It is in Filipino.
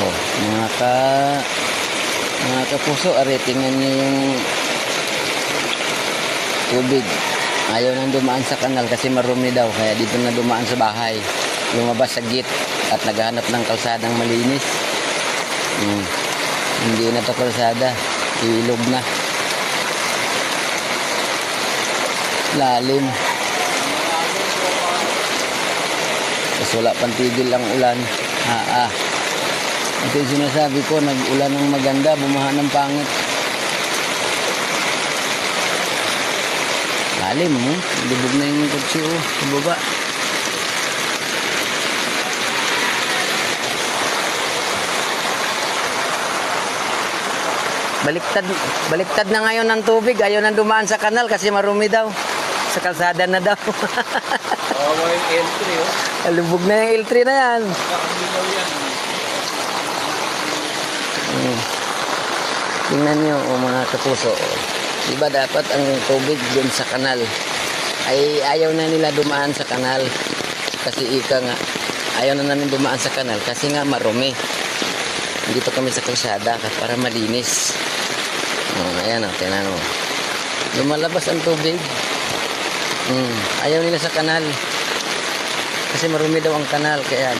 Oh, mga kapuso, are, tingnan nyo yung tubig. Ayaw nang dumaan sa kanal kasi marumi daw. Kaya dito na dumaan sa bahay. Lumabas sa gate at naghahanap ng kalsadang malinis. Hindi na to kalsada. Ilog na. Lalim. Tapos wala pang tigil ang ulan. Ito yung sinasabi ko, nag-ulan ng maganda, bumaha ng pangit. Lalim, lubog na yung kutsi, sa baba. Baliktad na ngayon ng tubig. Ayaw nang dumaan sa kanal kasi marumi daw. Sa kalsada na daw. Yung L3, Lubog na yung L3 na yan. Tingnan nyo, mga kapuso. Diba dapat ang tubig dun sa kanal ay ayaw na nila dumaan sa kanal. Kasi ika nga, ayaw na namin dumaan sa kanal kasi nga marumi. Dito kami sa kalsada para malinis. Ayan, tingnan mo. Lumalabas ang tubig. Ayaw nila sa kanal kasi marumi daw ang kanal. Kaya